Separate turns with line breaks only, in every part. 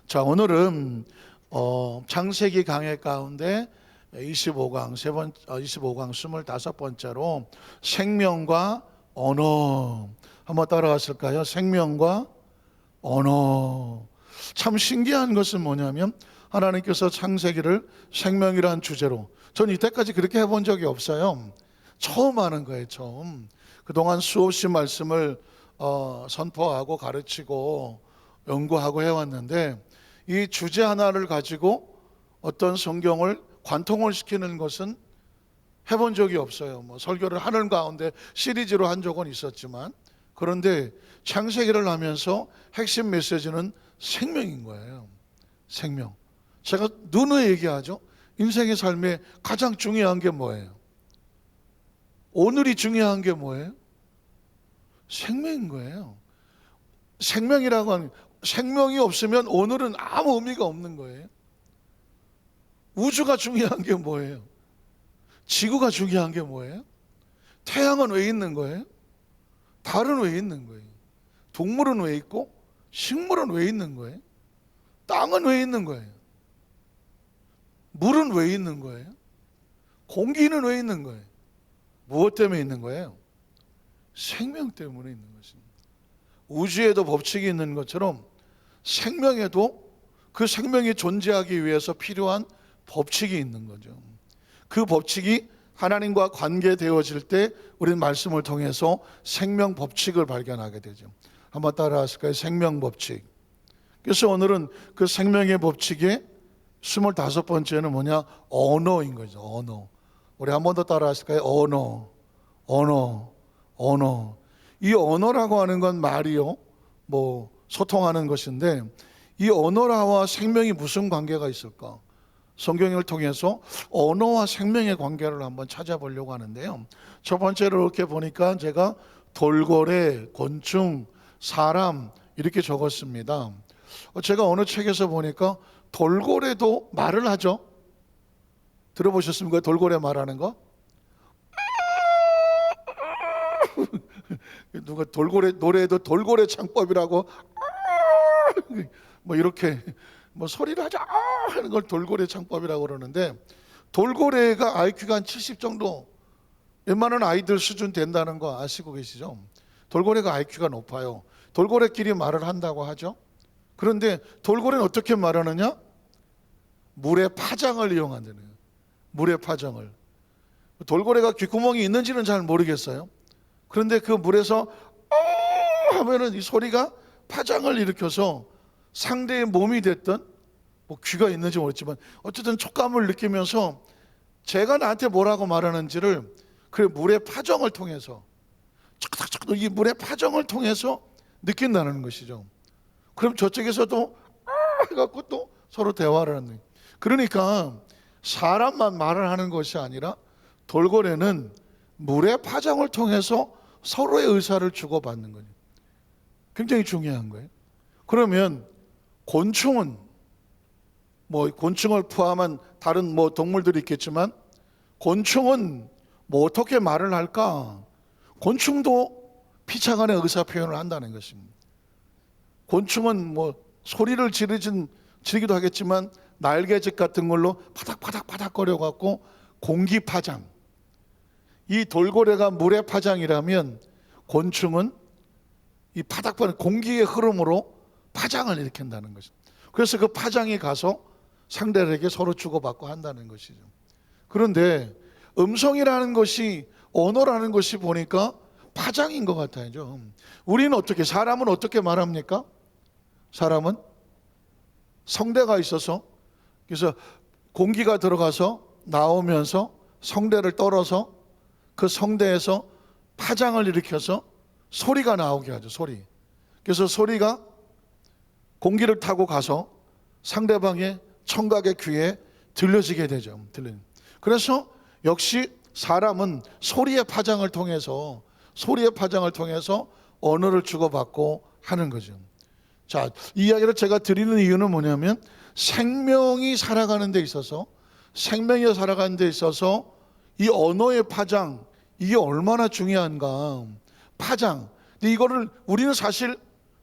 자, 오늘은 창세기 강해 가운데 25강 25번째로 생명과 언어 한번 따라갔을까요? 생명과 언어. 참 신기한 것은 뭐냐면 하나님께서 창세기를 생명이라는 주제로, 전 이때까지 그렇게 해본 적이 없어요. 처음 하는 거예요. 처음. 그동안 수없이 말씀을 선포하고 가르치고 연구하고 해왔는데, 이 주제 하나를 가지고 어떤 성경을 관통을 시키는 것은 해본 적이 없어요. 설교를 하는 가운데 시리즈로 한 적은 있었지만, 그런데 창세기를 하면서 핵심 메시지는 생명인 거예요. 생명. 제가 누누이 얘기하죠. 인생의 삶에 가장 중요한 게 뭐예요? 오늘이 중요한 게 뭐예요? 생명인 거예요. 생명이라고 하는, 생명이 없으면 오늘은 아무 의미가 없는 거예요. 우주가 중요한 게 뭐예요? 지구가 중요한 게 뭐예요? 태양은 왜 있는 거예요? 달은 왜 있는 거예요? 동물은 왜 있고 식물은 왜 있는 거예요? 땅은 왜 있는 거예요? 물은 왜 있는 거예요? 공기는 왜 있는 거예요? 무엇 때문에 있는 거예요? 생명 때문에 있는 것입니다. 우주에도 법칙이 있는 것처럼 생명에도 그 생명이 존재하기 위해서 필요한 법칙이 있는 거죠. 그 법칙이 하나님과 관계되어질 때 우리는 말씀을 통해서 생명 법칙을 발견하게 되죠. 한번 따라 하실까요? 생명 법칙. 그래서 오늘은 그 생명의 법칙의 25번째는 뭐냐? 언어인 거죠. 언어. 우리 한 번 더 따라 하실까요? 언어. 이 언어라고 하는 건 말이요, 소통하는 것인데, 이 언어와 생명이 무슨 관계가 있을까? 성경을 통해서 언어와 생명의 관계를 한번 찾아보려고 하는데요. 첫 번째로 이렇게 보니까 제가 돌고래, 곤충, 사람 이렇게 적었습니다. 제가 어느 책에서 보니까 돌고래도 말을 하죠. 들어보셨습니까? 돌고래 말하는 거? 누가 돌고래 노래에도 돌고래 창법이라고 이렇게 소리를 하자 하는 걸 돌고래 창법이라고 그러는데, 돌고래가 IQ가 한 70 정도, 웬만한 아이들 수준 된다는 거 아시고 계시죠? 돌고래가 IQ가 높아요. 돌고래끼리 말을 한다고 하죠. 그런데 돌고래는 어떻게 말하느냐? 물의 파장을 이용한다는 거예요. 물의 파장을. 돌고래가 귓구멍이 있는지는 잘 모르겠어요. 그런데 그 물에서 하면은 이 소리가 파장을 일으켜서 상대의 몸이 됐든 귀가 있는지 모르겠지만 어쨌든 촉감을 느끼면서 제가 나한테 뭐라고 말하는지를 그 물의 파장을 통해서, 이 물의 파장을 통해서 느낀다는 것이죠. 그럼 저쪽에서도 해갖고 또 서로 대화를 하는 거예요. 그러니까 사람만 말을 하는 것이 아니라 돌고래는 물의 파장을 통해서 서로의 의사를 주고받는 거예요. 굉장히 중요한 거예요. 그러면 곤충은 곤충을 포함한 다른 동물들이 있겠지만, 곤충은 어떻게 말을 할까? 곤충도 피차간의 의사 표현을 한다는 것입니다. 곤충은 소리를 지르기도 하겠지만 날개짓 같은 걸로 파닥파닥 거려 갖고 공기 파장. 이 돌고래가 물의 파장이라면 곤충은 이 파닥파닥 공기의 흐름으로 파장을 일으킨다는 것입니다. 그래서 그 파장이 가서 상대에게 서로 주고받고 한다는 것이죠. 그런데 음성이라는 것이, 언어라는 것이 보니까 파장인 것 같아요. 우리는 사람은 어떻게 말합니까? 사람은 성대가 있어서, 그래서 공기가 들어가서 나오면서 성대를 떨어서 그 성대에서 파장을 일으켜서 소리가 나오게 하죠. 소리. 그래서 소리가 공기를 타고 가서 상대방의 청각의 귀에 들려지게 되죠. 그래서 역시 사람은 소리의 파장을 통해서 언어를 주고받고 하는 거죠. 자, 이 이야기를 제가 드리는 이유는 뭐냐면, 생명이 살아가는 데 있어서 이 언어의 파장, 이게 얼마나 중요한가. 파장. 근데 이거를 우리는 사실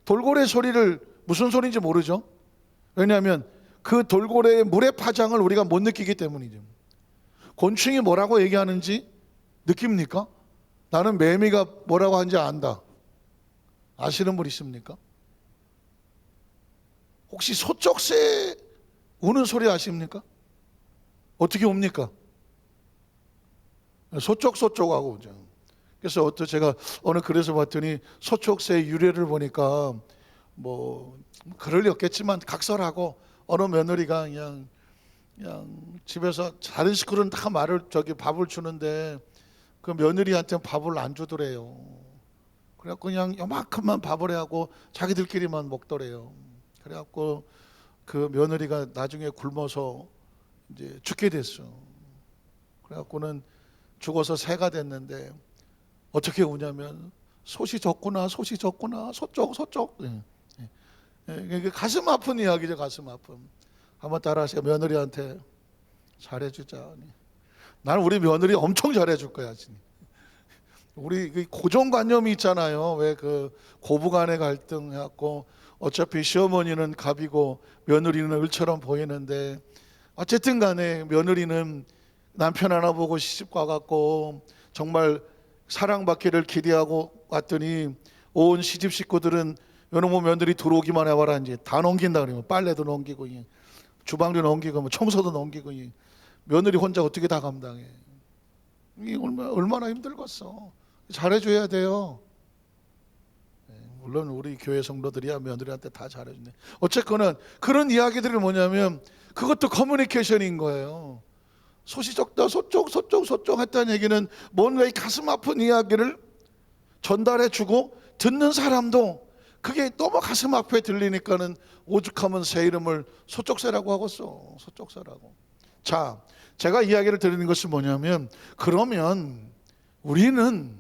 돌고래 소리를 무슨 소리인지 모르죠. 왜냐하면 그 돌고래의 물의 파장을 우리가 못 느끼기 때문이죠. 곤충이 뭐라고 얘기하는지 느낍니까? 나는 매미가 뭐라고 하는지 안다. 아시는 분 있습니까? 혹시 소쩍새 우는 소리 아십니까? 어떻게 웁니까? 소쩍소쩍하고 오죠. 그래서 제가 어느 글에서 봤더니 소쩍새의 유래를 보니까 뭐 그럴 리 없겠지만 각설하고 어느 며느리가 그냥 집에서 다른 식구는 다 밥을 주는데 그 며느리한테 밥을 안 주더래요. 그래갖고 그냥 요만큼만 밥을 해하고 자기들끼리만 먹더래요. 그래갖고 그 며느리가 나중에 굶어서 이제 죽게 됐어. 그래갖고는 죽어서 새가 됐는데 어떻게 우냐면 솥이 졌구나, 솥이 졌구나, 소쪽. 가슴 아픈 이야기죠, 가슴 아픔. 한번 따라하세요. 며느리한테 잘해주자. 나는 우리 며느리 엄청 잘해줄 거야. 우리 고정관념이 있잖아요. 왜 그 고부간의 갈등 해갖고 어차피 시어머니는 갑이고 며느리는 을처럼 보이는데 어쨌든 간에 며느리는 남편 하나 보고 시집 가갖고 정말 사랑받기를 기대하고 왔더니 온 시집 식구들은 요놈의 며느리 들어오기만 해봐라 이제 다 넘긴다 그러면 빨래도 넘기고 주방도 넘기고 뭐 청소도 넘기고 며느리 혼자 어떻게 다 감당해? 이게 얼마나 힘들겠어. 잘해줘야 돼요. 물론 우리 교회 성도들이야 며느리한테 다 잘해주네. 어쨌거나 그런 이야기들이 뭐냐면 그것도 커뮤니케이션인 거예요. 솥이 적다 소쪽 했다는 얘기는 뭔가 이 가슴 아픈 이야기를 전달해주고 듣는 사람도 그게 너무 가슴 아프게 들리니까는 오죽하면 새 이름을 소쪽새라고 하겠어. 소쪽새라고. 자, 제가 이야기를 드리는 것이 뭐냐면 그러면 우리는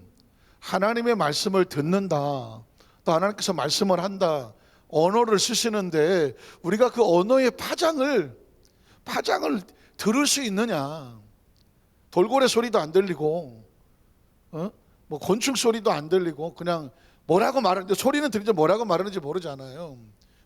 하나님의 말씀을 듣는다, 또 하나님께서 말씀을 한다, 언어를 쓰시는데 우리가 그 언어의 파장을 들을 수 있느냐? 돌고래 소리도 안 들리고 뭐 곤충 소리도 안 들리고 그냥 뭐라고 말하는데 소리는 들리지 뭐라고 말하는지 모르잖아요.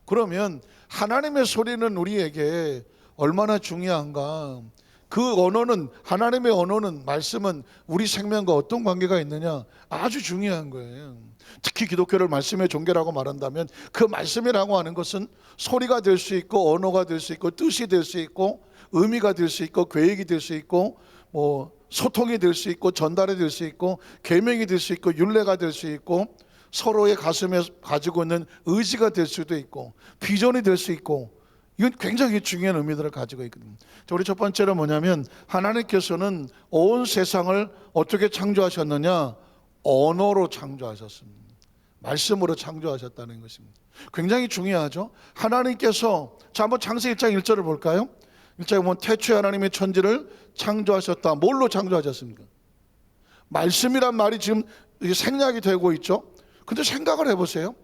그러면 하나님의 소리는 우리에게 얼마나 중요한가? 그 언어는, 하나님의 언어는, 말씀은 우리 생명과 어떤 관계가 있느냐 아주 중요한 거예요. 특히 기독교를 말씀의 종교라고 말한다면 그 말씀이라고 하는 것은 소리가 될 수 있고 언어가 될 수 있고 뜻이 될 수 있고 의미가 될 수 있고 계획이 될 수 있고 뭐 소통이 될 수 있고 전달이 될 수 있고 계명이 될 수 있고 율례가 될 수 있고 서로의 가슴에 가지고 있는 의지가 될 수도 있고 비전이 될 수 있고 이건 굉장히 중요한 의미들을 가지고 있거든요. 우리 첫 번째로 뭐냐면 하나님께서는 온 세상을 어떻게 창조하셨느냐? 언어로 창조하셨습니다. 말씀으로 창조하셨다는 것입니다. 굉장히 중요하죠. 하나님께서 자 한번 창세 1장 1절을 볼까요? 1장에 보면 태초에 하나님의 천지를 창조하셨다. 뭘로 창조하셨습니까? 말씀이란 말이 지금 생략이 되고 있죠. 근데 생각을 해보세요.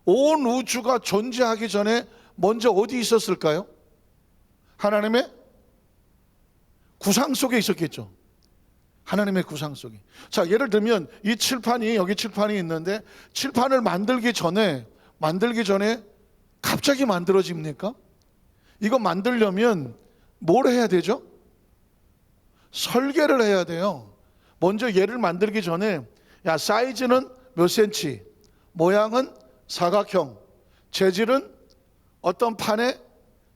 온 우주가 존재하기 전에 먼저 어디 있었을까요? 하나님의 구상 속에 있었겠죠. 하나님의 구상 속에. 자, 예를 들면 이 칠판이, 여기 칠판이 있는데 칠판을 만들기 전에 갑자기 만들어집니까? 이거 만들려면 뭘 해야 되죠? 설계를 해야 돼요. 먼저 얘를 만들기 전에 야, 사이즈는 몇 센치, 모양은 사각형, 재질은 어떤 판에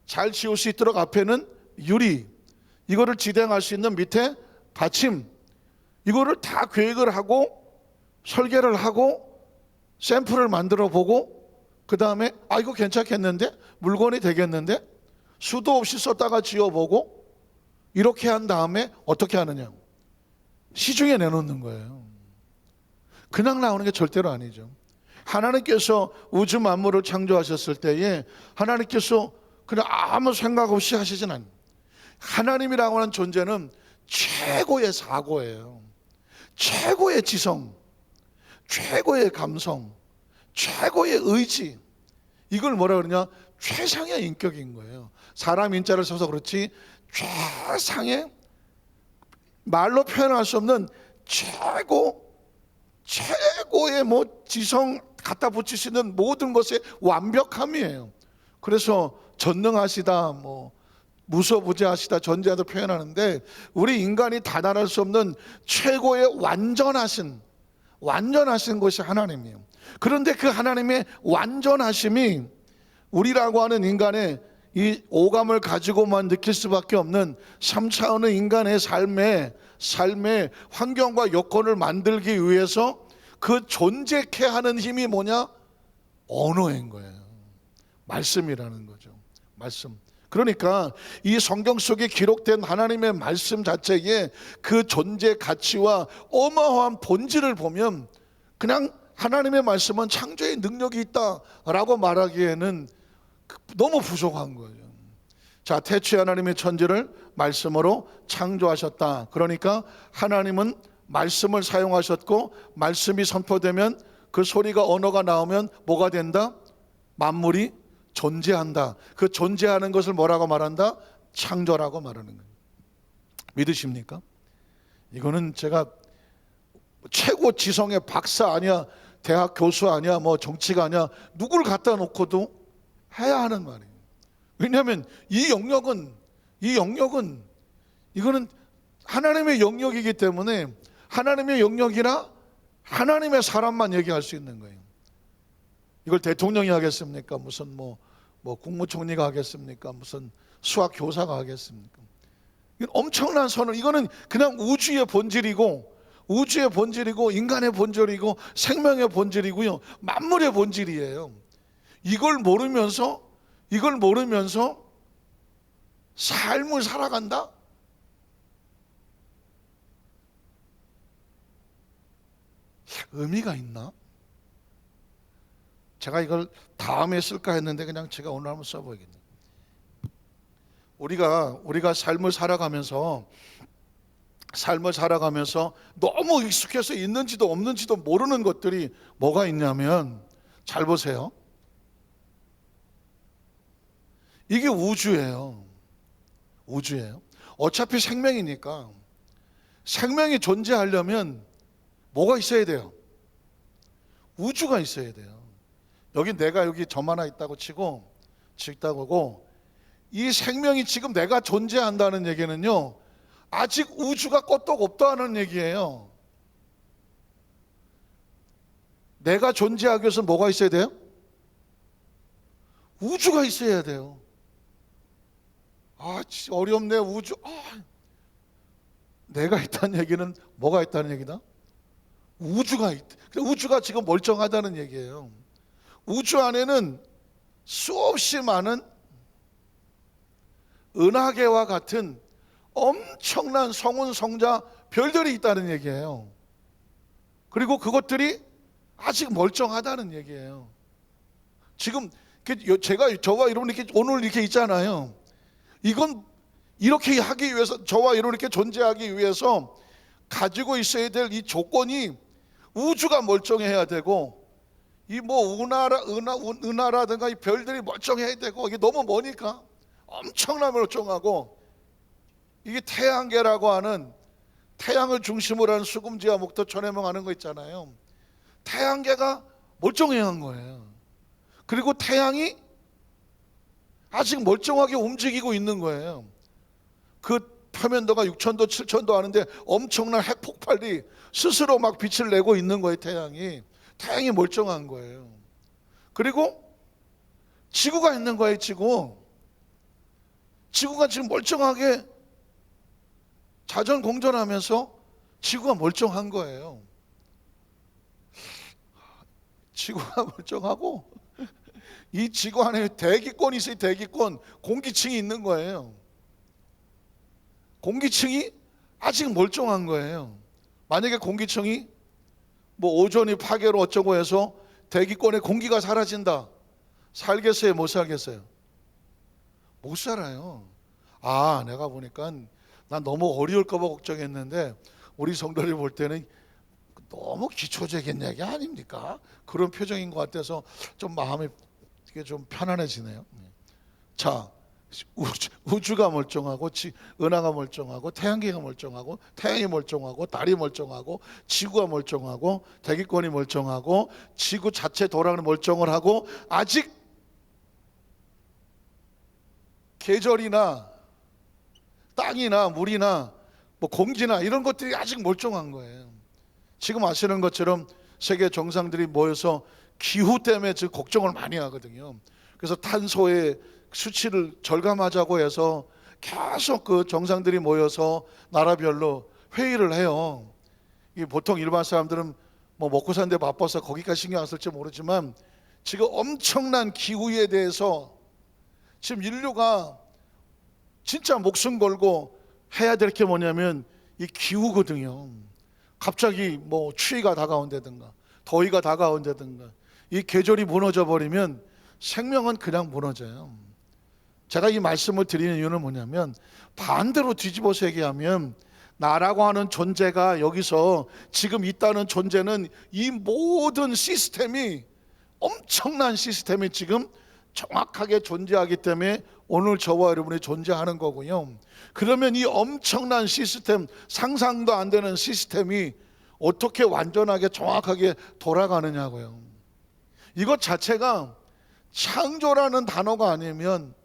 잘 지울 수 있도록 앞에는 유리, 이거를 지탱할 수 있는 밑에 받침, 이거를 다 계획을 하고 설계를 하고 샘플을 만들어 보고 그 다음에 이거 괜찮겠는데? 물건이 되겠는데? 수도 없이 썼다가 지어보고 이렇게 한 다음에 어떻게 하느냐? 시중에 내놓는 거예요. 그냥 나오는 게 절대로 아니죠. 하나님께서 우주 만물을 창조하셨을 때에 하나님께서 그냥 아무 생각 없이 하시진 않아요. 하나님이라고 하는 존재는 최고의 사고예요. 최고의 지성, 최고의 감성, 최고의 의지, 이걸 뭐라 그러냐? 최상의 인격인 거예요. 사람 인자를 써서 그렇지 최상의, 말로 표현할 수 없는 최고의 뭐 지성 갖다 붙일 수 있는 모든 것의 완벽함이에요. 그래서 전능하시다, 뭐 무소부재하시다, 전지하다 표현하는데, 우리 인간이 다단할 수 없는 최고의 완전하신 것이 하나님이에요. 그런데 그 하나님의 완전하심이 우리라고 하는 인간의 이 오감을 가지고만 느낄 수밖에 없는 3차원의 인간의 삶의 환경과 여건을 만들기 위해서 그 존재케 하는 힘이 뭐냐? 언어인 거예요. 말씀이라는 거죠. 말씀. 그러니까 이 성경 속에 기록된 하나님의 말씀 자체에 그 존재 가치와 어마어마한 본질을 보면 그냥 하나님의 말씀은 창조의 능력이 있다라고 말하기에는 너무 부족한 거예요. 자, 태초에 하나님의 천지를 말씀으로 창조하셨다. 그러니까 하나님은 말씀을 사용하셨고, 말씀이 선포되면 그 소리가 언어가 나오면 뭐가 된다? 만물이 존재한다. 그 존재하는 것을 뭐라고 말한다? 창조라고 말하는 거예요. 믿으십니까? 이거는 제가 최고 지성의 박사 아니야, 대학 교수 아니야, 뭐 정치가 아니야, 누굴 갖다 놓고도 해야 하는 말이에요. 왜냐하면 이 영역은 이거는 하나님의 영역이기 때문에 하나님의 영역이나 하나님의 사람만 얘기할 수 있는 거예요. 이걸 대통령이 하겠습니까? 무슨 뭐 국무총리가 하겠습니까? 무슨 수학 교사가 하겠습니까? 이건 엄청난 선언. 이거는 그냥 우주의 본질이고 인간의 본질이고 생명의 본질이고요, 만물의 본질이에요. 이걸 모르면서 삶을 살아간다? 의미가 있나? 제가 이걸 다음에 쓸까 했는데 그냥 제가 오늘 한번 써보겠네요. 우리가 삶을 살아가면서 너무 익숙해서 있는지도 없는지도 모르는 것들이 뭐가 있냐면, 잘 보세요. 이게 우주예요. 어차피 생명이니까, 생명이 존재하려면 뭐가 있어야 돼요? 우주가 있어야 돼요. 내가 여기 점 하나 있다고 치고, 이 생명이 지금 내가 존재한다는 얘기는요, 아직 우주가 껐떡 없다는 얘기예요. 내가 존재하기 위해서 뭐가 있어야 돼요? 우주가 있어야 돼요. 어렵네, 우주. 내가 있다는 얘기는 뭐가 있다는 얘기다? 우주가 있다. 우주가 지금 멀쩡하다는 얘기예요. 우주 안에는 수없이 많은 은하계와 같은 엄청난 성운 성자 별들이 있다는 얘기예요. 그리고 그것들이 아직 멀쩡하다는 얘기예요. 지금 저와 여러분 이렇게 오늘 이렇게 있잖아요. 이건 이렇게 하기 위해서, 저와 여러분 이렇게 존재하기 위해서 가지고 있어야 될 이 조건이 우주가 멀쩡해야 되고, 이 은하라든가 이 별들이 멀쩡해야 되고, 이게 너무 머니까 엄청나 멀쩡하고, 이게 태양계라고 하는, 태양을 중심으로 하는 수금지와 목도 천해명하는 거 있잖아요. 태양계가 멀쩡해야 한 거예요. 그리고 태양이 아직 멀쩡하게 움직이고 있는 거예요. 그 표면도가 6천도 7천도 하는데 엄청난 핵폭발이 스스로 막 빛을 내고 있는 거예요. 태양이 멀쩡한 거예요. 그리고 지구가 있는 거예요. 지구가 지금 멀쩡하게 자전 공전하면서 지구가 멀쩡한 거예요. 지구가 멀쩡하고, 이 지구 안에 대기권이 있어요. 대기권, 공기층이 있는 거예요. 공기층이 아직 멀쩡한 거예요. 만약에 공기층이 오존이 파괴로 어쩌고 해서 대기권에 공기가 사라진다, 살겠어요? 못 살겠어요? 못 살아요. 내가 보니까 난 너무 어려울까 봐 걱정했는데, 우리 성도들이 볼 때는 너무 기초적인 얘기 아닙니까? 그런 표정인 것 같아서 좀 마음이 좀 편안해지네요. 자, 우주가 멀쩡하고, 은하가 멀쩡하고, 태양계가 멀쩡하고, 태양이 멀쩡하고, 달이 멀쩡하고, 지구가 멀쩡하고, 대기권이 멀쩡하고, 지구 자체 돌아가는 멀쩡을 하고, 아직 계절이나 땅이나 물이나 뭐 공기나 이런 것들이 아직 멀쩡한 거예요. 지금 아시는 것처럼 세계 정상들이 모여서 기후 때문에 지금 걱정을 많이 하거든요. 그래서 탄소의 수치를 절감하자고 해서 계속 그 정상들이 모여서 나라별로 회의를 해요. 이 보통 일반 사람들은 뭐 먹고 사는데 바빠서 거기까지 신경 안 쓸지 모르지만 지금 엄청난 기후에 대해서 지금 인류가 진짜 목숨 걸고 해야 될 게 뭐냐면 이 기후거든요. 갑자기 뭐 추위가 다가온다든가 더위가 다가온다든가 이 계절이 무너져 버리면 생명은 그냥 무너져요. 제가 이 말씀을 드리는 이유는 뭐냐면 반대로 뒤집어서 얘기하면 나라고 하는 존재가 여기서 지금 있다는 존재는 이 모든 시스템이 엄청난 시스템이 지금 정확하게 존재하기 때문에 오늘 저와 여러분이 존재하는 거고요. 그러면 이 엄청난 시스템, 상상도 안 되는 시스템이 어떻게 완전하게 정확하게 돌아가느냐고요. 이것 자체가 창조라는 단어가 아니면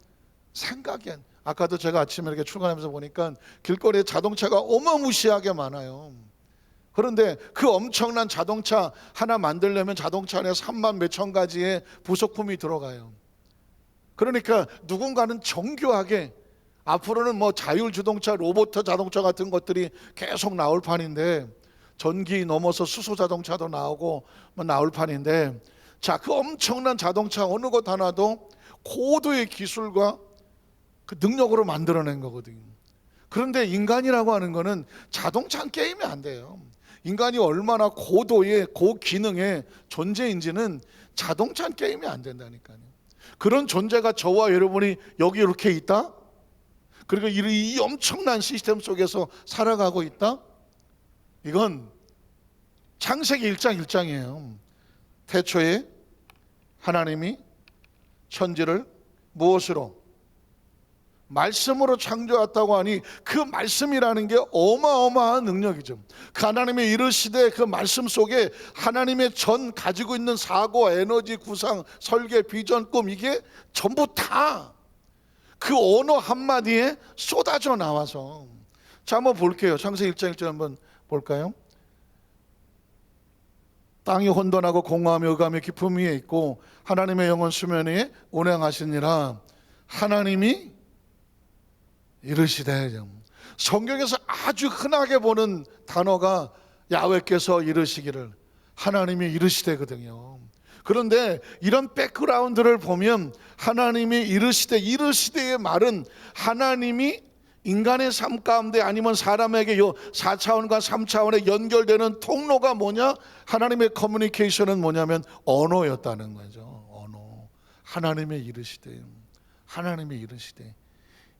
생각이 안. 아까도 제가 아침에 이렇게 출근하면서 보니까 길거리에 자동차가 어마무시하게 많아요. 그런데 그 엄청난 자동차 하나 만들려면 자동차 안에 3만 몇천 가지의 부속품이 들어가요. 그러니까 누군가는 정교하게 앞으로는 뭐 자율주동차, 로봇 자동차 같은 것들이 계속 나올 판인데 전기 넘어서 수소 자동차도 나오고 뭐 나올 판인데 자, 그 엄청난 자동차 어느 것 하나도 고도의 기술과 그 능력으로 만들어낸 거거든요. 그런데 인간이라고 하는 거는 자동차는 게임이 안 돼요. 인간이 얼마나 고도의 고기능의 존재인지는 자동차는 게임이 안 된다니까요. 그런 존재가 저와 여러분이 여기 이렇게 있다? 그리고 이 엄청난 시스템 속에서 살아가고 있다? 이건 창세기 1장 1장이에요. 태초에 하나님이 천지를 무엇으로? 말씀으로 창조했다고 하니 그 말씀이라는 게 어마어마한 능력이죠. 그 하나님의 이르시되 그 말씀 속에 하나님의 전 가지고 있는 사고, 에너지, 구상, 설계, 비전, 꿈 이게 전부 다 그 언어 한마디에 쏟아져 나와서 자 한번 볼게요. 창세기 1장 1절 한번 볼까요? 땅이 혼돈하고 공허하며 의감의 깊음 위에 있고 하나님의 영은 수면 위에 운행하시니라. 하나님이 이르시되. 성경에서 아주 흔하게 보는 단어가 야훼께서 이르시기를, 하나님이 이르시되거든요. 그런데 이런 백그라운드를 보면 하나님이 이르시되의 말은 하나님이 인간의 삶 가운데 아니면 사람에게 요 4차원과 3차원에 연결되는 통로가 뭐냐? 하나님의 커뮤니케이션은 뭐냐면 언어였다는 거죠. 언어. 하나님의 이르시되. 하나님의 이르시되.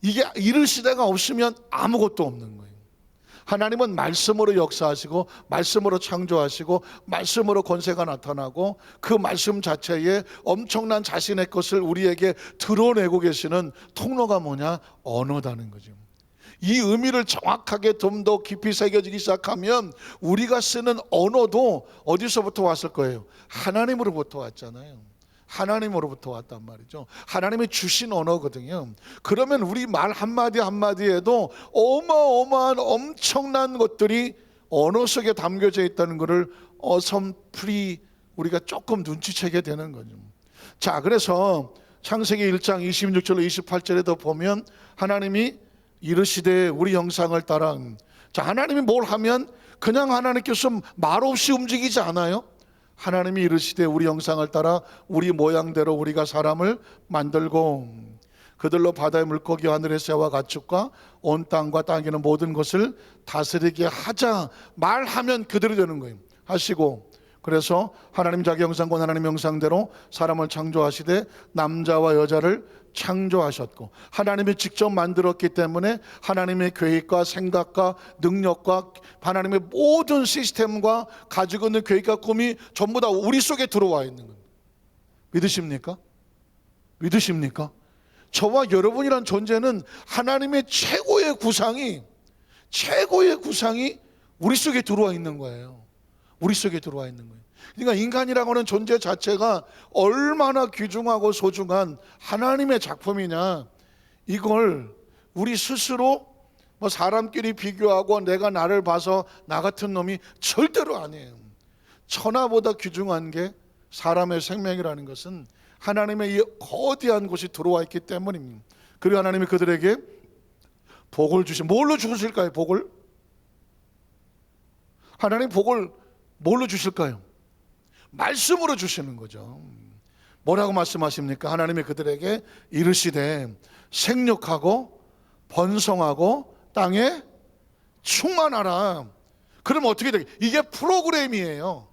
이게 이르시되가 없으면 아무것도 없는 거예요. 하나님은 말씀으로 역사하시고 말씀으로 창조하시고 말씀으로 권세가 나타나고 그 말씀 자체에 엄청난 자신의 것을 우리에게 드러내고 계시는 통로가 뭐냐? 언어다는 거죠. 이 의미를 정확하게 좀 더 깊이 새겨지기 시작하면 우리가 쓰는 언어도 어디서부터 왔을 거예요? 하나님으로부터 왔잖아요. 하나님으로부터 왔단 말이죠. 하나님이 주신 언어거든요. 그러면 우리 말 한마디 한마디에도 어마어마한 엄청난 것들이 언어 속에 담겨져 있다는 것을 어설프리 우리가 조금 눈치채게 되는 거죠. 자, 그래서 창세기 1장 26절로 28절에도 보면 하나님이 이르시되 우리 형상을 따라. 자, 하나님이 뭘 하면 그냥 하나님께서 말 없이 움직이지 않아요. 하나님이 이르시되 우리 형상을 따라 우리 모양대로 우리가 사람을 만들고 그들로 바다의 물고기 하늘의 새와 가축과 온 땅과 땅에 있는 모든 것을 다스리게 하자. 말하면 그대로 되는 거예요. 하시고 그래서 하나님 자기 형상과 하나님 형상대로 사람을 창조하시되 남자와 여자를 창조하셨고 하나님이 직접 만들었기 때문에 하나님의 계획과 생각과 능력과 하나님의 모든 시스템과 가지고 있는 계획과 꿈이 전부 다 우리 속에 들어와 있는 겁니다. 믿으십니까? 믿으십니까? 저와 여러분이란 존재는 하나님의 최고의 구상이 우리 속에 들어와 있는 거예요. 우리 속에 들어와 있는 거예요. 그러니까 인간이라고 하는 존재 자체가 얼마나 귀중하고 소중한 하나님의 작품이냐. 이걸 우리 스스로 뭐 사람끼리 비교하고 내가 나를 봐서 나 같은 놈이 절대로 아니에요. 천하보다 귀중한 게 사람의 생명이라는 것은 하나님의 이 거대한 곳이 들어와 있기 때문입니다. 그리고 하나님이 그들에게 복을 주시. 뭘로 주실까요? 복을? 하나님 복을 뭘로 주실까요? 말씀으로 주시는 거죠. 뭐라고 말씀하십니까? 하나님이 그들에게 이르시되 생육하고 번성하고 땅에 충만하라. 그럼 어떻게 되게? 이게 프로그램이에요.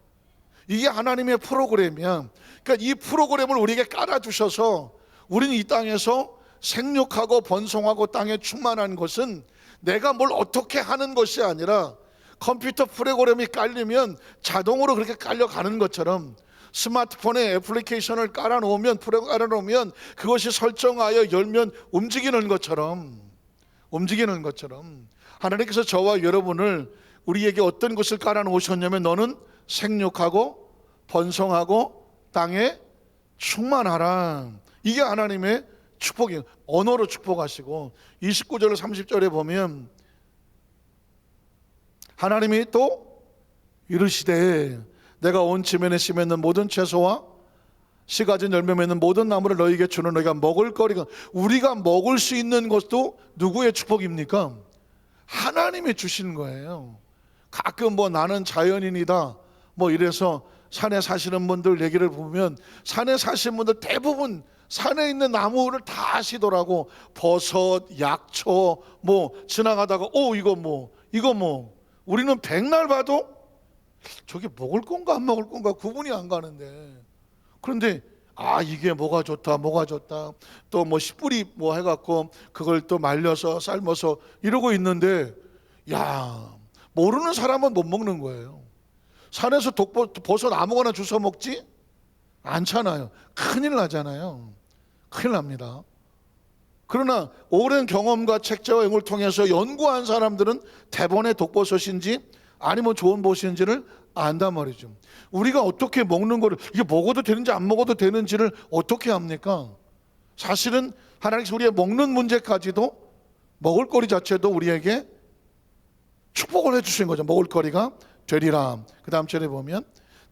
이게 하나님의 프로그램이야. 그러니까 이 프로그램을 우리에게 깔아주셔서 우리는 이 땅에서 생육하고 번성하고 땅에 충만한 것은 내가 뭘 어떻게 하는 것이 아니라 컴퓨터 프로그램이 깔리면 자동으로 그렇게 깔려가는 것처럼 스마트폰에 애플리케이션을 깔아놓으면 그것이 설정하여 열면 움직이는 것처럼 하나님께서 저와 여러분을 우리에게 어떤 것을 깔아놓으셨냐면 너는 생육하고 번성하고 땅에 충만하라. 이게 하나님의 축복이에요. 언어로 축복하시고 29절 30절에 보면 하나님이 또 이르시되 내가 온 지면에 심있는 모든 채소와 씨 가진 열매 맺는 모든 나무를 너희에게 주는 너희가 먹을 거리가 우리가 먹을 수 있는 것도 누구의 축복입니까? 하나님이 주시는 거예요. 가끔 뭐 나는 자연인이다 뭐 이래서 산에 사시는 분들 얘기를 보면 산에 사시는 분들 대부분 산에 있는 나무를 다 아시더라고. 버섯, 약초 뭐 지나가다가 이거 뭐 우리는 백날 봐도 저게 먹을 건가 안 먹을 건가 구분이 안 가는데 그런데 이게 뭐가 좋다 또 뭐 씨뿌리 뭐 해갖고 그걸 또 말려서 삶아서 이러고 있는데 모르는 사람은 못 먹는 거예요. 산에서 버섯 아무거나 주워 먹지 않잖아요. 큰일 나잖아요. 큰일 납니다. 그러나 오랜 경험과 책자와 영을 통해서 연구한 사람들은 대번에 독버섯인지 아니면 좋은 버섯인지를 안단 말이죠. 우리가 어떻게 먹는 거를 이게 먹어도 되는지 안 먹어도 되는지를 어떻게 합니까? 사실은 하나님께서 우리의 먹는 문제까지도 먹을거리 자체도 우리에게 축복을 해주신 거죠. 먹을거리가 되리라. 그 다음 절에 보면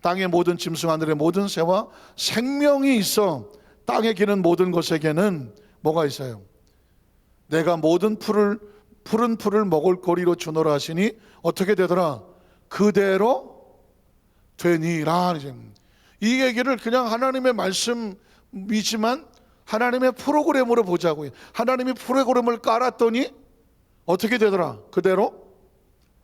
땅의 모든 짐승 하늘의 모든 새와 생명이 있어 땅에 기는 모든 것에게는 뭐가 있어요? 내가 모든 푸른 풀을 먹을거리로 주노라 하시니 어떻게 되더라? 그대로 되니라. 이 얘기를 그냥 하나님의 말씀이지만 하나님의 프로그램으로 보자고요. 하나님이 프로그램을 깔았더니 어떻게 되더라? 그대로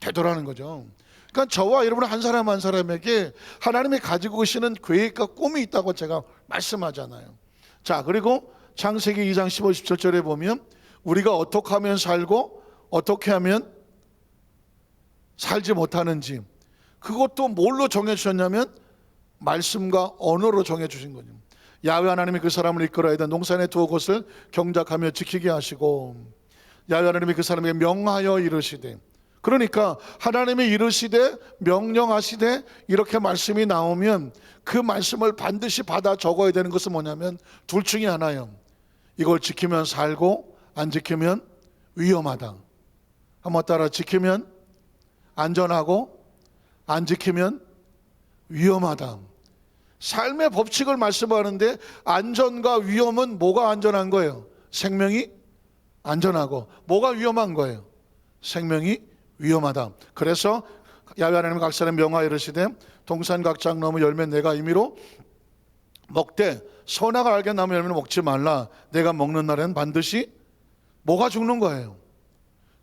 되더라는 거죠. 그러니까 저와 여러분 한 사람 한 사람에게 하나님이 가지고 계시는 계획과 꿈이 있다고 제가 말씀하잖아요. 자, 그리고 창세기 2장 15, 17절에 보면 우리가 어떻게 하면 살고 어떻게 하면 살지 못하는지 그것도 뭘로 정해주셨냐면 말씀과 언어로 정해주신 거죠. 야훼 하나님이 그 사람을 이끌어야 돼 농산의 두 곳을 경작하며 지키게 하시고 야훼 하나님이 그 사람에게 명하여 이르시되 그러니까 하나님이 이르시되 명령하시되 이렇게 말씀이 나오면 그 말씀을 반드시 받아 적어야 되는 것은 뭐냐면 둘 중에 하나예요. 이걸 지키면 살고 안 지키면 위험하다. 한번 따라 지키면 안전하고 안 지키면 위험하다. 삶의 법칙을 말씀하는데 안전과 위험은 뭐가 안전한 거예요? 생명이 안전하고 뭐가 위험한 거예요? 생명이 위험하다. 그래서 야훼 하나님 각 사람 명하여 이르시되 동산 각 장나무 열매 내가 임의로 먹되 선악을 알게 나무 열매는 먹지 말라. 내가 먹는 날에는 반드시 뭐가 죽는 거예요?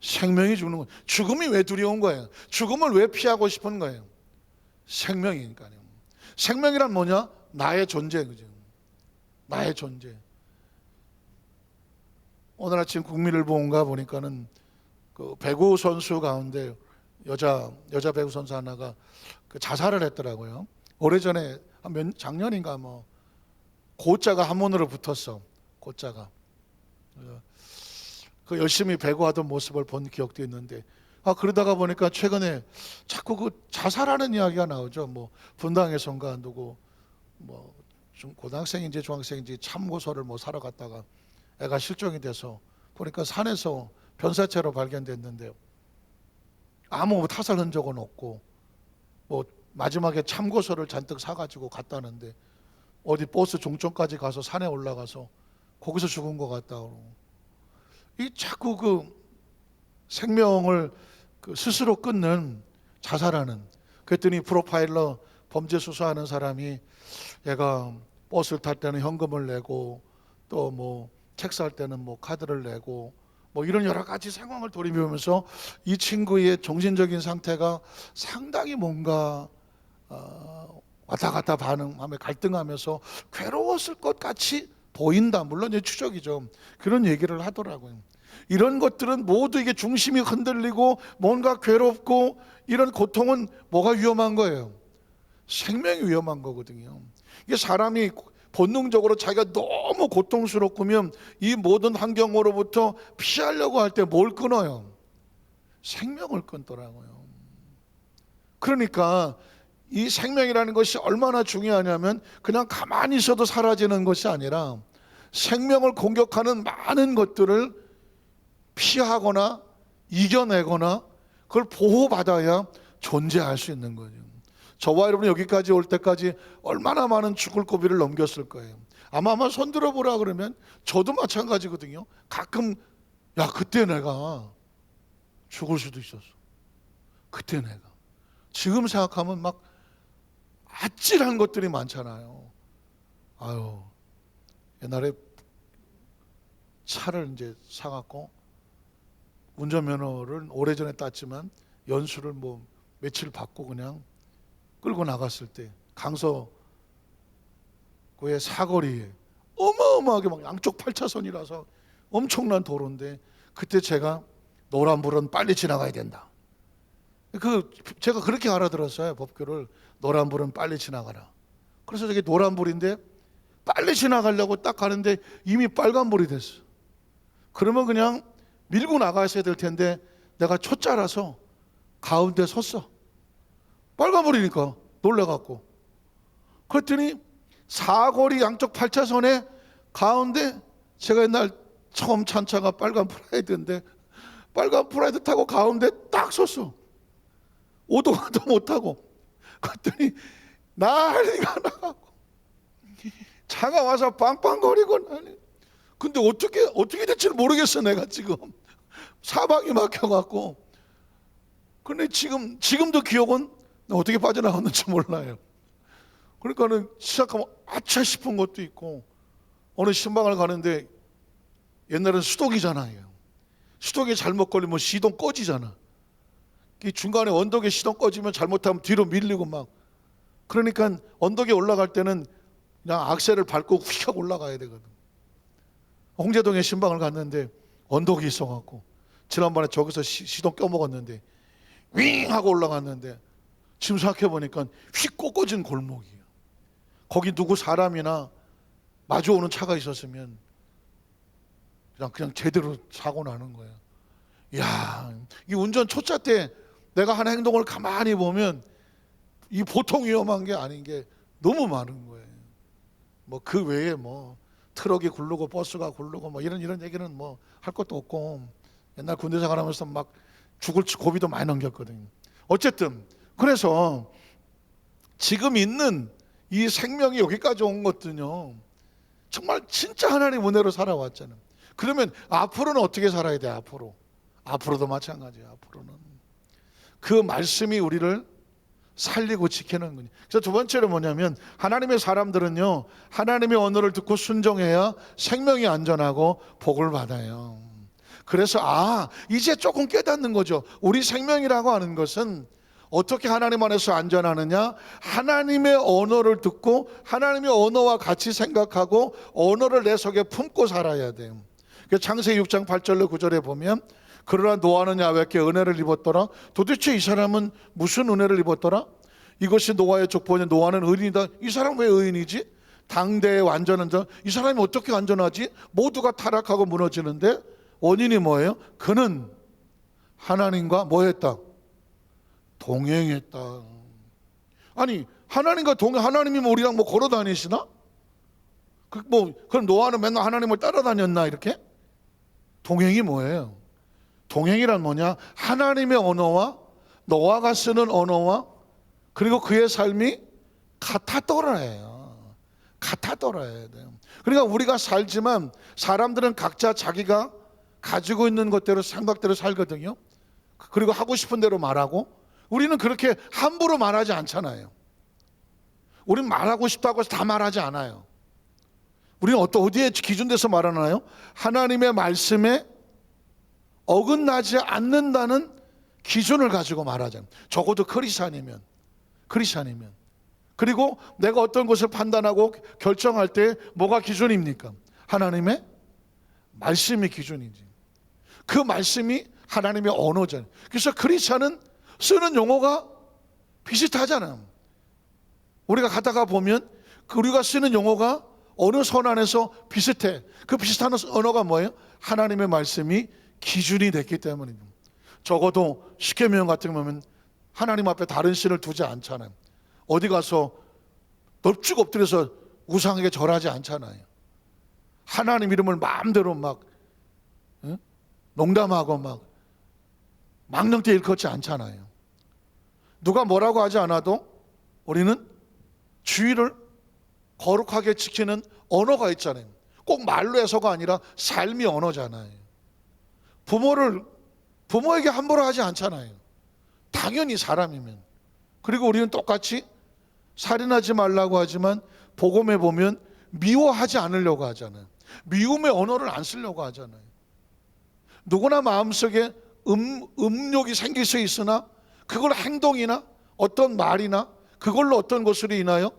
생명이 죽는 거예요. 죽음이 왜 두려운 거예요? 죽음을 왜 피하고 싶은 거예요? 생명이니까요. 생명이란 뭐냐? 나의 존재, 그죠? 나의 존재. 오늘 아침 국민일보인가 보니까는 그 배구 선수 가운데 여자 배구 선수 하나가 그 자살을 했더라고요. 오래전에 작년인가 뭐 고자가 한문으로 붙었어. 고자가. 그 열심히 배구하던 모습을 본 기억도 있는데 그러다가 보니까 최근에 자꾸 그 자살하는 이야기가 나오죠. 뭐 분당에선가 누구 고등학생인지 중학생인지 참고서를 뭐 사러 갔다가 애가 실종이 돼서 보니까 산에서 변사체로 발견됐는데요. 아무 타살 흔적은 없고 뭐 마지막에 참고서를 잔뜩 사가지고 갔다는데 어디 버스 종점까지 가서 산에 올라가서 거기서 죽은 것 같다고. 이 자꾸 그 생명을 스스로 끊는 자살하는. 그랬더니 프로파일러 범죄 수사하는 사람이 얘가 버스를 탈 때는 현금을 내고 또 뭐 책 살 때는 뭐 카드를 내고 뭐 이런 여러 가지 상황을 돌이켜보면서 이 친구의 정신적인 상태가 상당히 뭔가 왔다 갔다 반응하며 갈등하면서 괴로웠을 것 같이 보인다. 물론 이제 추적이죠. 그런 얘기를 하더라고요. 이런 것들은 모두 이게 중심이 흔들리고 뭔가 괴롭고 이런 고통은 뭐가 위험한 거예요? 생명이 위험한 거거든요. 이게 사람이 본능적으로 자기가 너무 고통스럽으면 이 모든 환경으로부터 피하려고 할 때 뭘 끊어요? 생명을 끊더라고요. 그러니까 이 생명이라는 것이 얼마나 중요하냐면 그냥 가만히 있어도 사라지는 것이 아니라 생명을 공격하는 많은 것들을 피하거나 이겨내거나 그걸 보호받아야 존재할 수 있는 거죠. 저와 여러분이 여기까지 올 때까지 얼마나 많은 죽을 고비를 넘겼을 거예요. 아마 손 들어보라 그러면 저도 마찬가지거든요. 가끔 야 그때 내가 죽을 수도 있었어. 그때 내가. 지금 생각하면 막 아찔한 것들이 많잖아요. 아유, 옛날에 차를 이제 사갖고 운전면허를 오래전에 땄지만 연수를 뭐 며칠 받고 그냥 끌고 나갔을 때 강서구의 사거리에 어마어마하게 막 양쪽 8차선이라서 엄청난 도로인데 그때 제가 노란불은 빨리 지나가야 된다. 제가 그렇게 알아들었어요. 법규를. 노란불은 빨리 지나가라. 그래서 저게 노란불인데 빨리 지나가려고 딱 가는데 이미 빨간불이 됐어. 그러면 그냥 밀고 나가셔야 될 텐데 내가 초짜라서 가운데 섰어. 빨간불이니까 놀래갖고. 그랬더니 사거리 양쪽 8차선에 가운데 제가 옛날 처음 찬 차가 빨간 프라이드인데 빨간 프라이드 타고 가운데 딱 섰어. 오도 가도 못하고. 그랬더니 난리가 나고 차가 와서 빵빵거리고 난리. 근데 어떻게 될지를 모르겠어. 내가 지금 사방이 막혀갖고. 근데 지금도 기억은 어떻게 빠져나갔는지 몰라요. 그러니까는 시작하면 아차 싶은 것도 있고, 어느 신방을 가는데 옛날엔 수독이잖아요. 수독에 잘못 걸리면 시동 꺼지잖아. 중간에 언덕에 시동 꺼지면 잘못하면 뒤로 밀리고 막. 그러니까 언덕에 올라갈 때는 그냥 악셀을 밟고 휙 하고 올라가야 되거든. 홍제동에 신방을 갔는데 언덕이 있어갖고 지난번에 저기서 시동 껴먹었는데 윙 하고 올라갔는데 지금 생각해보니까 휙 꺾어진 골목이에요. 거기 누구 사람이나 마주오는 차가 있었으면 그냥 제대로 사고 나는 거예요. 이야, 이 운전 초짜 때 내가 하는 행동을 가만히 보면 이 보통 위험한 게 아닌 게 너무 많은 거예요. 뭐 그 외에 뭐 트럭이 굴르고 버스가 굴르고 뭐 이런 얘기는 뭐 할 것도 없고, 옛날 군대 생활하면서 막 죽을 고비도 많이 넘겼거든요. 어쨌든 그래서 지금 있는 이 생명이 여기까지 온 것들은요 정말 진짜 하나님 은혜로 살아왔잖아요. 그러면 앞으로는 어떻게 살아야 돼? 앞으로도 마찬가지예요. 앞으로는 그 말씀이 우리를 살리고 지키는 거예요. 그래서 두 번째로 뭐냐면 하나님의 사람들은요 하나님의 언어를 듣고 순종해야 생명이 안전하고 복을 받아요. 그래서 이제 조금 깨닫는 거죠. 우리 생명이라고 하는 것은 어떻게 하나님 안에서 안전하느냐? 하나님의 언어를 듣고 하나님의 언어와 같이 생각하고 언어를 내 속에 품고 살아야 돼요. 창세기 6장 8절로 9절에 보면 그러나 노아는 야훼께 은혜를 입었더라. 도대체 이 사람은 무슨 은혜를 입었더라? 이것이 노아의 족보니 노아는 의인이다. 이 사람 왜 의인이지? 당대의 완전한 자. 이 사람이 어떻게 완전하지? 모두가 타락하고 무너지는데 원인이 뭐예요? 그는 하나님과 뭐 했다? 동행했다. 아니 하나님과 하나님이 우리랑 뭐 걸어 다니시나? 그럼 노아는 맨날 하나님을 따라다녔나 이렇게? 동행이 뭐예요? 동행이란 뭐냐? 하나님의 언어와 노아가 쓰는 언어와 그리고 그의 삶이 같았더라예요. 같았더라야 돼요. 그러니까 우리가 살지만 사람들은 각자 자기가 가지고 있는 것대로 생각대로 살거든요. 그리고 하고 싶은 대로 말하고, 우리는 그렇게 함부로 말하지 않잖아요. 우리는 말하고 싶다고 해서 다 말하지 않아요. 우리는 어디에 기준돼서 말하나요? 하나님의 말씀에 어긋나지 않는다는 기준을 가지고 말하잖아요. 적어도 크리스찬이면. 그리고 내가 어떤 것을 판단하고 결정할 때 뭐가 기준입니까? 하나님의 말씀이 기준이지. 그 말씀이 하나님의 언어잖아요. 그래서 크리스찬은 쓰는 용어가 비슷하잖아요. 우리가 가다가 보면 우리가 쓰는 용어가 어느 선 안에서 비슷해. 그 비슷한 언어가 뭐예요? 하나님의 말씀이 기준이 됐기 때문입니다. 적어도 십계명 같은 거 보면 하나님 앞에 다른 신을 두지 않잖아요. 어디 가서 넙죽 엎드려서 우상에게 절하지 않잖아요. 하나님 이름을 마음대로 막 농담하고 막 망령되 일컫지 않잖아요. 누가 뭐라고 하지 않아도 우리는 주의를 거룩하게 지키는 언어가 있잖아요. 꼭 말로 해서가 아니라 삶이 언어잖아요. 부모에게 함부로 하지 않잖아요. 당연히 사람이면. 그리고 우리는 똑같이 살인하지 말라고 하지만 복음에 보면 미워하지 않으려고 하잖아요. 미움의 언어를 안 쓰려고 하잖아요. 누구나 마음속에 음욕이 생길 수 있으나 그걸 행동이나 어떤 말이나 그걸로 어떤 것으로 인하여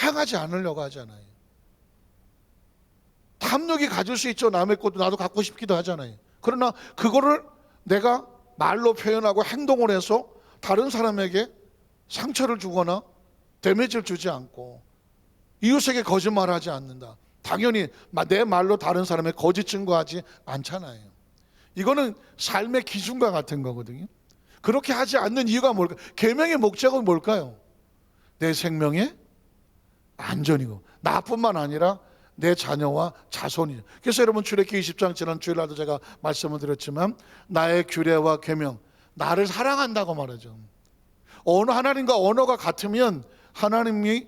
행하지 않으려고 하잖아요. 탐욕이 가질 수 있죠. 남의 것도 나도 갖고 싶기도 하잖아요. 그러나 그거를 내가 말로 표현하고 행동을 해서 다른 사람에게 상처를 주거나 데미지를 주지 않고 이웃에게 거짓말하지 않는다. 당연히 내 말로 다른 사람의 거짓 증거하지 않잖아요. 이거는 삶의 기준과 같은 거거든요. 그렇게 하지 않는 이유가 뭘까요? 계명의 목적은 뭘까요? 내 생명의 안전이고 나뿐만 아니라 내 자녀와 자손이죠. 그래서 여러분 출애굽기 20장 지난 주일날도 제가 말씀을 드렸지만 나의 규례와 계명, 나를 사랑한다고 말하죠. 어느 하나님과 언어가 같으면 하나님을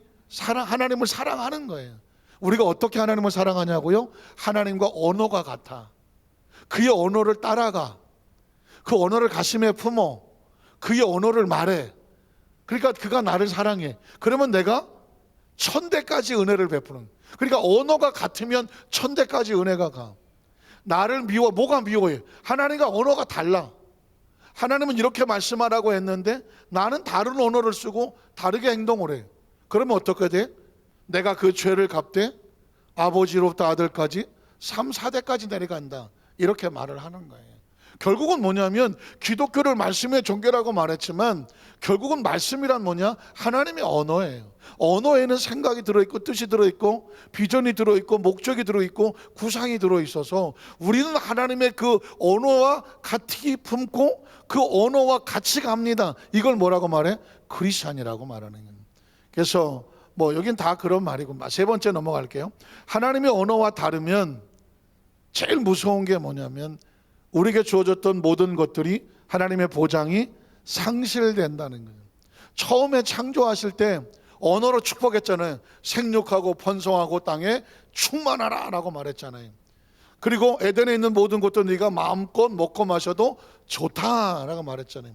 사랑하는 거예요. 우리가 어떻게 하나님을 사랑하냐고요? 하나님과 언어가 같아. 그의 언어를 따라가. 그 언어를 가슴에 품어. 그의 언어를 말해. 그러니까 그가 나를 사랑해. 그러면 내가 천대까지 은혜를 베푸는. 그러니까 언어가 같으면 천대까지 은혜가 가. 나를 미워. 뭐가 미워해? 하나님과 언어가 달라. 하나님은 이렇게 말씀하라고 했는데 나는 다른 언어를 쓰고 다르게 행동을 해. 그러면 어떻게 돼? 내가 그 죄를 갚되 아버지로부터 아들까지 3, 4대까지 내려간다. 이렇게 말을 하는 거예요. 결국은 뭐냐면 기독교를 말씀의 종교라고 말했지만 결국은 말씀이란 뭐냐? 하나님의 언어예요. 언어에는 생각이 들어있고 뜻이 들어있고 비전이 들어있고 목적이 들어있고 구상이 들어있어서 우리는 하나님의 그 언어와 같이 품고 그 언어와 같이 갑니다. 이걸 뭐라고 말해? 크리스찬이라고 말하는 거예요. 그래서 여긴 다 그런 말이고 세 번째 넘어갈게요. 하나님의 언어와 다르면 제일 무서운 게 뭐냐면 우리에게 주어졌던 모든 것들이 하나님의 보장이 상실된다는 거예요. 처음에 창조하실 때 언어로 축복했잖아요. 생육하고 번성하고 땅에 충만하라 라고 말했잖아요. 그리고 에덴에 있는 모든 것도 네가 마음껏 먹고 마셔도 좋다라고 말했잖아요.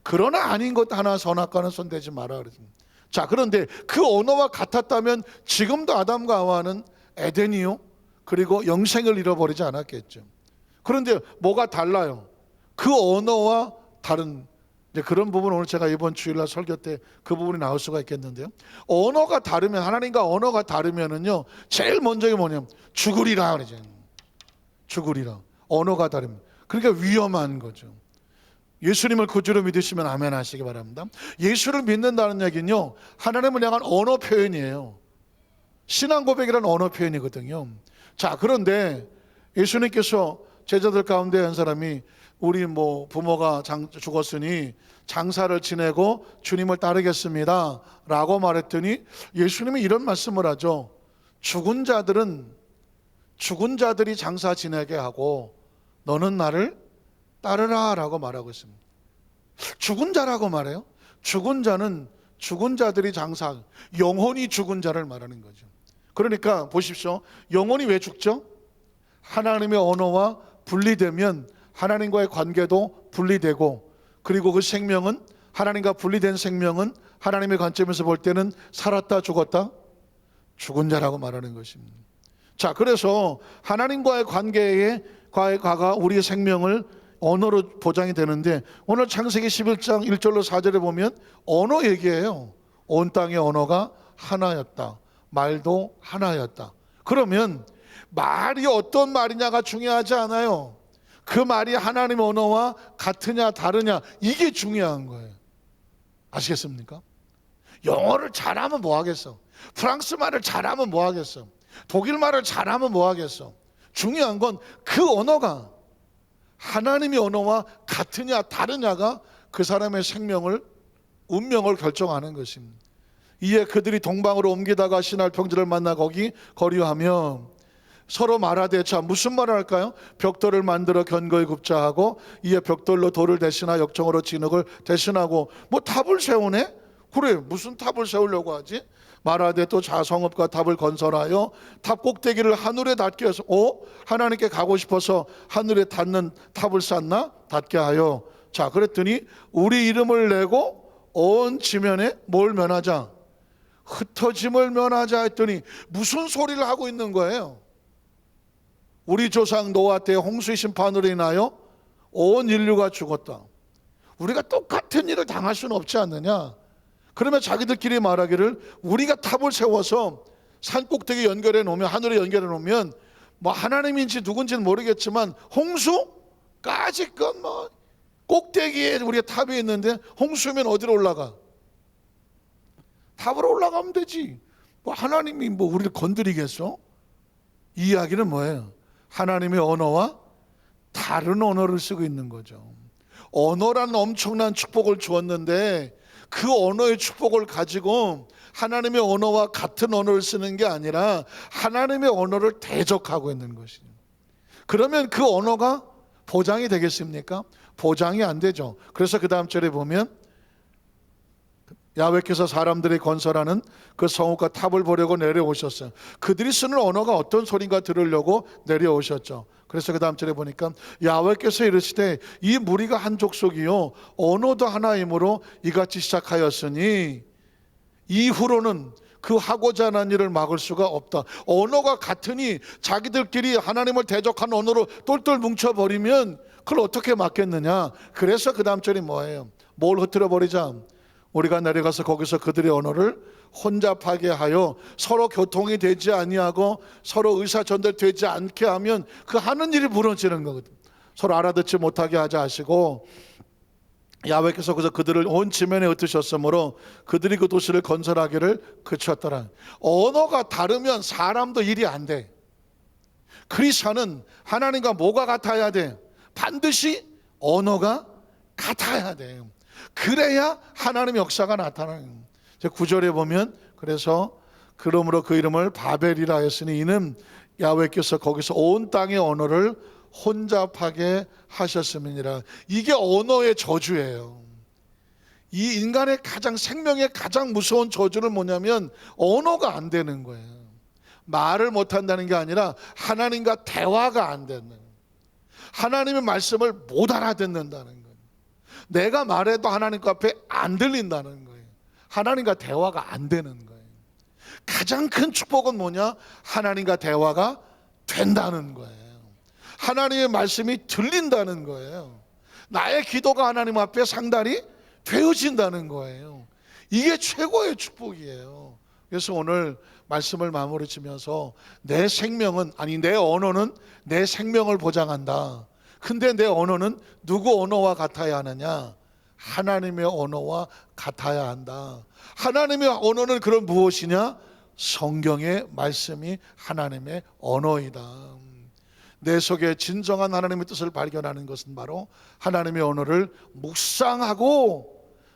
그러나 아닌 것 하나 선악과는 손대지 마라 그랬습니다. 자, 그런데 그 언어와 같았다면 지금도 아담과 하와는 에덴이요 그리고 영생을 잃어버리지 않았겠죠. 그런데 뭐가 달라요? 그 언어와 다른 그런 부분 오늘 제가 이번 주일날 설교 때 그 부분이 나올 수가 있겠는데요. 언어가 다르면 하나님과 언어가 다르면은요 제일 먼저 게 뭐냐면 죽으리라 그러죠. 죽으리라. 언어가 다르면 그러니까 위험한 거죠. 예수님을 구주로 믿으시면 아멘 하시기 바랍니다. 예수를 믿는다는 얘기는요 하나님을 향한 언어 표현이에요. 신앙 고백이라는 언어 표현이거든요. 자, 그런데 예수님께서 제자들 가운데 한 사람이 우리 부모가 죽었으니 장사를 지내고 주님을 따르겠습니다 라고 말했더니 예수님이 이런 말씀을 하죠. 죽은 자들이 장사 지내게 하고 너는 나를 따르라 라고 말하고 있습니다. 죽은 자라고 말해요. 죽은 자는 죽은 자들이 장사, 영혼이 죽은 자를 말하는 거죠. 그러니까 보십시오. 영혼이 왜 죽죠? 하나님의 언어와 분리되면 하나님과의 관계도 분리되고, 그리고 그 생명은, 하나님과 분리된 생명은 하나님의 관점에서 볼 때는 살았다 죽었다? 죽은 자라고 말하는 것입니다. 자, 그래서 하나님과의 관계에 과가 우리의 생명을 언어로 보장이 되는데, 오늘 창세기 11장 1절로 4절에 보면 언어 얘기예요. 온 땅의 언어가 하나였다. 말도 하나였다. 그러면 말이 어떤 말이냐가 중요하지 않아요. 그 말이 하나님의 언어와 같으냐 다르냐, 이게 중요한 거예요. 아시겠습니까? 영어를 잘하면 뭐 하겠어? 프랑스 말을 잘하면 뭐 하겠어? 독일 말을 잘하면 뭐 하겠어? 중요한 건 그 언어가 하나님의 언어와 같으냐 다르냐가 그 사람의 생명을, 운명을 결정하는 것입니다. 이에 그들이 동방으로 옮기다가 신할 평지를 만나 거기 거류하며 서로 말하되, 자, 무슨 말을 할까요? 벽돌을 만들어 견고히 굽자 하고, 이에 벽돌로 돌을 대신하 역정으로 진흙을 대신하고, 뭐 탑을 세우네? 그래, 무슨 탑을 세우려고 하지? 말하되 또 자성읍과 탑을 건설하여 탑 꼭대기를 하늘에 닿게 해서, 하나님께 가고 싶어서 하늘에 닿는 탑을 쌓나? 닿게 하여. 자, 그랬더니 우리 이름을 내고 온 지면에 뭘 면하자? 흩어짐을 면하자 했더니 무슨 소리를 하고 있는 거예요? 우리 조상 노아 때 홍수의 심판으로 인하여 온 인류가 죽었다. 우리가 똑같은 일을 당할 수는 없지 않느냐? 그러면 자기들끼리 말하기를, 우리가 탑을 세워서 산 꼭대기 연결해 놓으면, 하늘에 연결해 놓으면 뭐 하나님인지 누군지는 모르겠지만 홍수까지건 뭐 꼭대기에 우리가 탑이 있는데, 홍수면 어디로 올라가? 탑으로 올라가면 되지. 뭐 하나님이 뭐 우리를 건드리겠어? 이 이야기는 뭐예요? 하나님의 언어와 다른 언어를 쓰고 있는 거죠. 언어라는 엄청난 축복을 주었는데, 그 언어의 축복을 가지고 하나님의 언어와 같은 언어를 쓰는 게 아니라 하나님의 언어를 대적하고 있는 것이죠. 그러면 그 언어가 보장이 되겠습니까? 보장이 안 되죠. 그래서 그 다음 절에 보면 야훼께서 사람들이 건설하는 그 성읍과 탑을 보려고 내려오셨어요. 그들이 쓰는 언어가 어떤 소리인가 들으려고 내려오셨죠. 그래서 그 다음 절에 보니까 야훼께서 이르시되, 이 무리가 한 족속이요 언어도 하나이므로 이같이 시작하였으니 이후로는 그 하고자 하는 일을 막을 수가 없다. 언어가 같으니 자기들끼리 하나님을 대적하는 언어로 똘똘 뭉쳐버리면 그걸 어떻게 막겠느냐. 그래서 그 다음 절이 뭐예요? 뭘 흐트러 버리자? 우리가 내려가서 거기서 그들의 언어를 혼잡하게 하여 서로 교통이 되지 아니하고 서로 의사전달되지 않게 하면 그 하는 일이 무너지는 거거든. 서로 알아듣지 못하게 하자 하시고, 야훼께서 그들을 온 지면에 흩으셨으므로 그들이 그 도시를 건설하기를 그쳤더라. 언어가 다르면 사람도 일이 안 돼. 크리스천은 하나님과 뭐가 같아야 돼? 반드시 언어가 같아야 돼요. 그래야 하나님의 역사가 나타나는. 9절에 보면, 그래서 그러므로 그 이름을 바벨이라 했으니 이는 야훼께서 거기서 온 땅의 언어를 혼잡하게 하셨음이니라. 이게 언어의 저주예요. 이 인간의 가장, 생명의 가장 무서운 저주는 뭐냐면 언어가 안 되는 거예요. 말을 못한다는 게 아니라 하나님과 대화가 안 되는 거예요. 하나님의 말씀을 못 알아듣는다는 거예요. 내가 말해도 하나님 앞에 안 들린다는 거예요. 하나님과 대화가 안 되는 거예요. 가장 큰 축복은 뭐냐? 하나님과 대화가 된다는 거예요. 하나님의 말씀이 들린다는 거예요. 나의 기도가 하나님 앞에 상달이 되어진다는 거예요. 이게 최고의 축복이에요. 그래서 오늘 말씀을 마무리 지면서 내 생명은, 아니 내 언어는 내 생명을 보장한다. 근데 내 언어는 누구 언어와 같아야 하느냐? 하나님의 언어와 같아야 한다. 하나님의 언어는 그럼 무엇이냐? 성경의 말씀이 하나님의 언어이다. 내 속에 진정한 하나님의 뜻을 발견하는 것은 바로 하나님의 언어를 묵상하고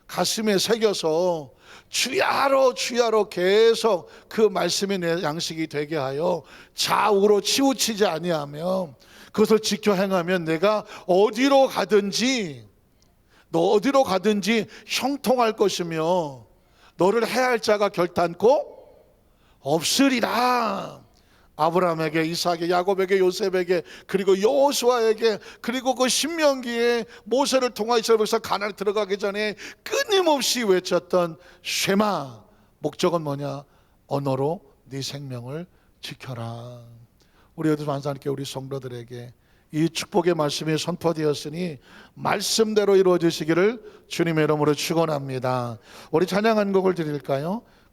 가슴에 새겨서 주야로 계속 그 말씀이 내 양식이 되게 하여 좌우로 치우치지 아니하며 그것을 지켜 행하면 내가 어디로 가든지 형통할 것이며 너를 해할 자가 결단코 없으리라. 아브라함에게, 이삭에게, 야곱에게, 요셉에게, 그리고 여호수아에게, 그리고 그 신명기에 모세를 통하여 이스라엘에서 가나안에 들어가기 전에 끊임없이 외쳤던 쉐마, 목적은 뭐냐? 언어로 네 생명을 지켜라. 우리 여기서 만사님께, 우리 성도들에게 이 축복의 말씀이 선포되었으니 말씀대로 이루어지시기를 주님의 이름으로 축원합니다. 우리 찬양 한 곡을 드릴까요?